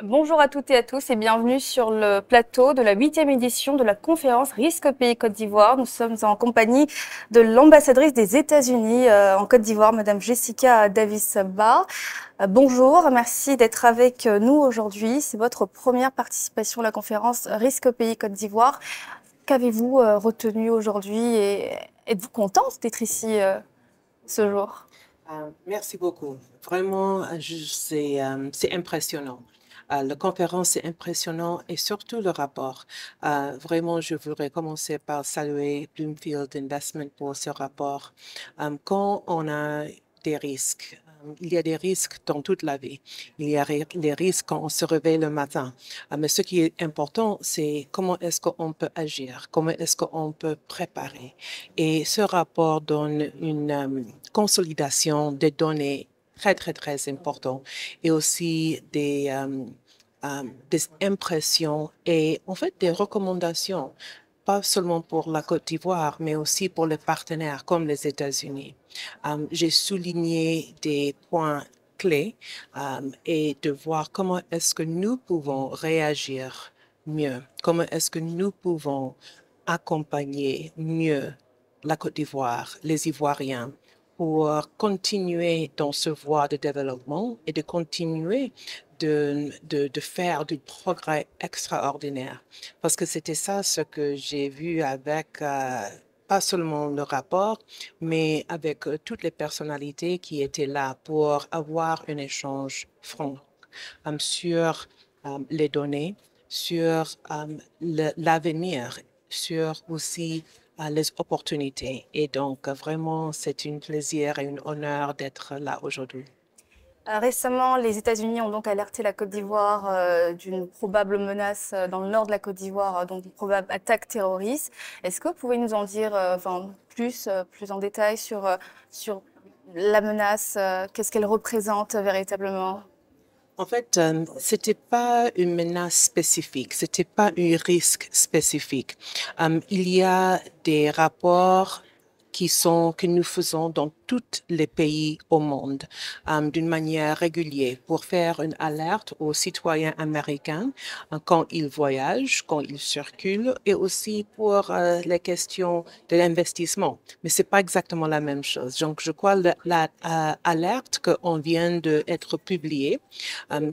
Bonjour à toutes et à tous et bienvenue sur le plateau de la 8e édition de la conférence Risque Pays Côte d'Ivoire. Nous sommes en compagnie de l'ambassadrice des États-Unis en Côte d'Ivoire, Madame Jessica Davis-Barr. Bonjour, merci d'être avec nous aujourd'hui. C'est votre première participation à la conférence Risque Pays Côte d'Ivoire. Qu'avez-vous retenu aujourd'hui et êtes-vous contente d'être ici ce jour? Merci beaucoup. Vraiment, c'est impressionnant. La conférence est impressionnante et surtout le rapport. Vraiment, je voudrais commencer par saluer Bloomfield Investment pour ce rapport. Quand on a des risques, il y a des risques dans toute la vie. Il y a les risques quand on se réveille le matin. Mais ce qui est important, c'est comment est-ce qu'on peut agir, comment est-ce qu'on peut préparer. Et ce rapport donne une consolidation des données très, très, très importantes et aussi des impressions et en fait des recommandations, pas seulement pour la Côte d'Ivoire, mais aussi pour les partenaires comme les États-Unis. J'ai souligné des points clés et de voir comment est-ce que nous pouvons réagir mieux, comment est-ce que nous pouvons accompagner mieux la Côte d'Ivoire, les Ivoiriens, pour continuer dans ce voie de développement et de continuer de faire du progrès extraordinaire. Parce que c'était ça ce que j'ai vu avec pas seulement le rapport, mais avec toutes les personnalités qui étaient là pour avoir un échange franc sur les données, sur l'avenir, sur aussi les opportunités. Et donc, vraiment, c'est un plaisir et un honneur d'être là aujourd'hui. Récemment, les États-Unis ont donc alerté la Côte d'Ivoire d'une probable menace dans le nord de la Côte d'Ivoire, donc une probable attaque terroriste. Est-ce que vous pouvez nous en dire plus en détail sur la menace, qu'est-ce qu'elle représente véritablement? En fait, c'était pas une menace spécifique, c'était pas un risque spécifique. Il y a des rapports que nous faisons dans tous les pays au monde d'une manière régulière pour faire une alerte aux citoyens américains quand ils voyagent, quand ils circulent et aussi pour les questions de l'investissement. Mais c'est pas exactement la même chose. Donc, je crois l'alerte qu'on vient d'être publiée,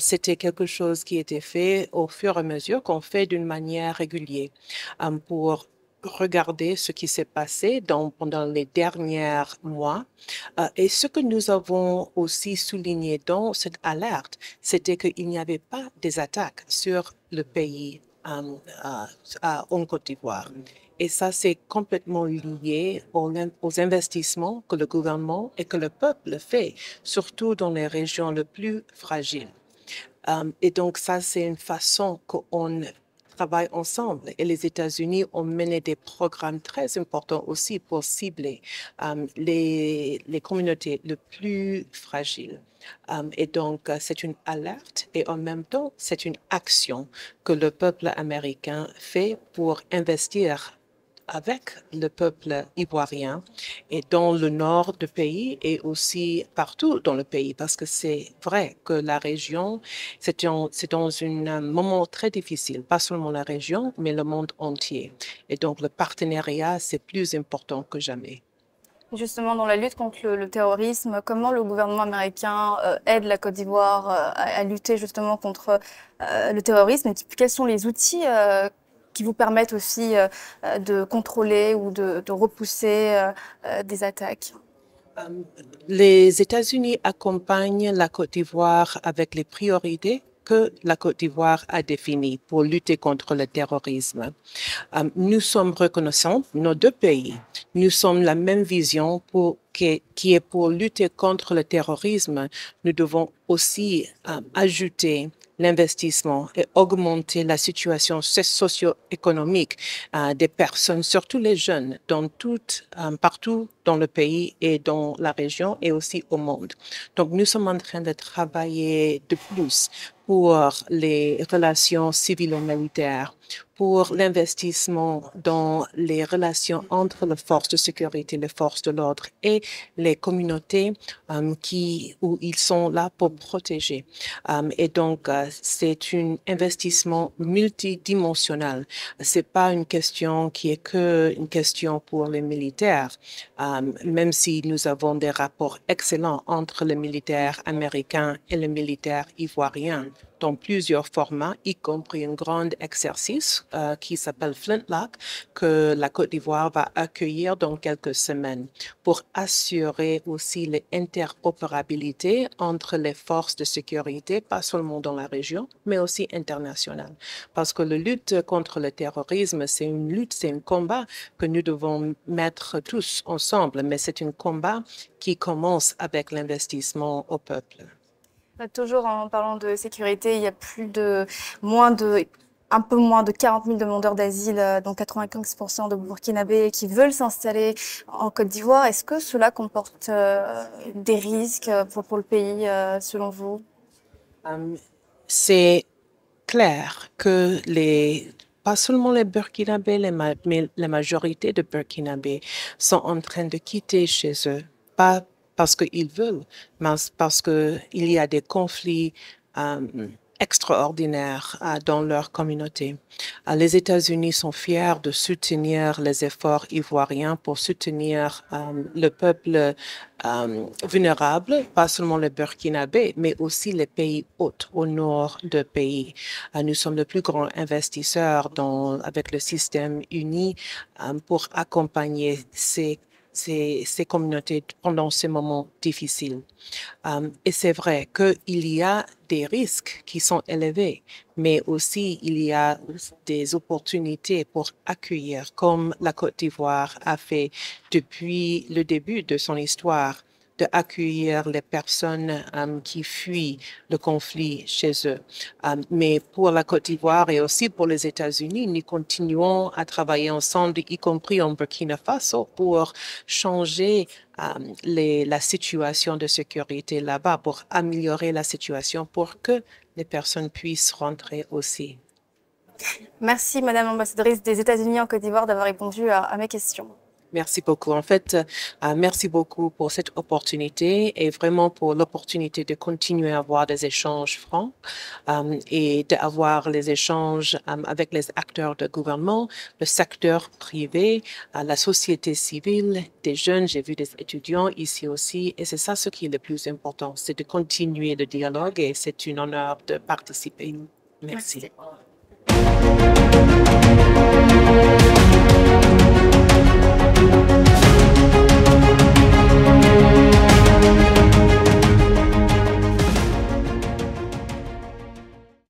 c'était quelque chose qui était fait au fur et à mesure qu'on fait d'une manière régulière pour regarder ce qui s'est passé pendant les derniers mois. Et ce que nous avons aussi souligné dans cette alerte, c'était qu'il n'y avait pas des attaques sur le pays en Côte d'Ivoire. Et ça, c'est complètement lié aux investissements que le gouvernement et que le peuple fait, surtout dans les régions les plus fragiles. Et donc, ça, c'est une façon qu'on travaille ensemble. Et les États-Unis ont mené des programmes très importants aussi pour cibler les communautés les plus fragiles. Et donc, c'est une alerte et en même temps, c'est une action que le peuple américain fait pour investir avec le peuple ivoirien et dans le nord du pays et aussi partout dans le pays, parce que c'est vrai que la région, c'est dans un moment très difficile, pas seulement la région, mais le monde entier. Et donc le partenariat, c'est plus important que jamais. Justement, dans la lutte contre le terrorisme, comment le gouvernement américain aide la Côte d'Ivoire à lutter justement contre le terrorisme et quels sont les outils qui vous permettent aussi de contrôler ou de repousser des attaques? Euh, Les États-Unis accompagnent la Côte d'Ivoire avec les priorités que la Côte d'Ivoire a définies pour lutter contre le terrorisme. Nous sommes reconnaissants, nos deux pays, nous sommes la même vision qui est pour lutter contre le terrorisme. Nous devons aussi ajouter l'investissement et augmenter la situation socio-économique des personnes, surtout les jeunes, partout dans le pays et dans la région et aussi au monde. Donc, nous sommes en train de travailler de plus pour les relations civilo-militaires, pour l'investissement dans les relations entre les forces de sécurité, les forces de l'ordre et les communautés où ils sont là pour protéger. Et donc, c'est un investissement multidimensionnel. C'est pas une question qui est que une question pour les militaires, même si nous avons des rapports excellents entre les militaires américains et les militaires ivoiriens dans plusieurs formats, y compris un grand exercice qui s'appelle Flintlock, que la Côte d'Ivoire va accueillir dans quelques semaines pour assurer aussi l'interopérabilité entre les forces de sécurité, pas seulement dans la région, mais aussi internationale. Parce que la lutte contre le terrorisme, c'est une lutte, c'est un combat que nous devons mettre tous ensemble, mais c'est un combat qui commence avec l'investissement au peuple. Toujours en parlant de sécurité, il y a un peu moins de 40 000 demandeurs d'asile, dont 95% de Burkinabés qui veulent s'installer en Côte d'Ivoire. Est-ce que cela comporte des risques pour le pays, selon vous? C'est clair que pas seulement les Burkinabés, mais la majorité de Burkinabés sont en train de quitter chez eux, pas parce qu'ils veulent, mais parce qu'il y a des conflits extraordinaires dans leur communauté. Les États-Unis sont fiers de soutenir les efforts ivoiriens pour soutenir le peuple vulnérable, pas seulement les Burkinabés, mais aussi les pays hôtes au nord du pays. Nous sommes le plus grand investisseur avec le système uni pour accompagner ces communautés pendant ces moments difficiles. Et c'est vrai qu'il y a des risques qui sont élevés, mais aussi il y a des opportunités pour accueillir, comme la Côte d'Ivoire a fait depuis le début de son histoire, d'accueillir les personnes qui fuient le conflit chez eux. Mais pour la Côte d'Ivoire et aussi pour les États-Unis, nous continuons à travailler ensemble, y compris en Burkina Faso, pour changer la situation de sécurité là-bas, pour améliorer la situation pour que les personnes puissent rentrer aussi. Merci, Madame l'ambassadrice des États-Unis en Côte d'Ivoire, d'avoir répondu à mes questions. Merci beaucoup. En fait, merci beaucoup pour cette opportunité et vraiment pour l'opportunité de continuer à avoir des échanges francs et d'avoir les échanges avec les acteurs de gouvernement, le secteur privé, la société civile, des jeunes. J'ai vu des étudiants ici aussi et c'est ça ce qui est le plus important, c'est de continuer le dialogue et c'est un honneur de participer. Merci. Merci.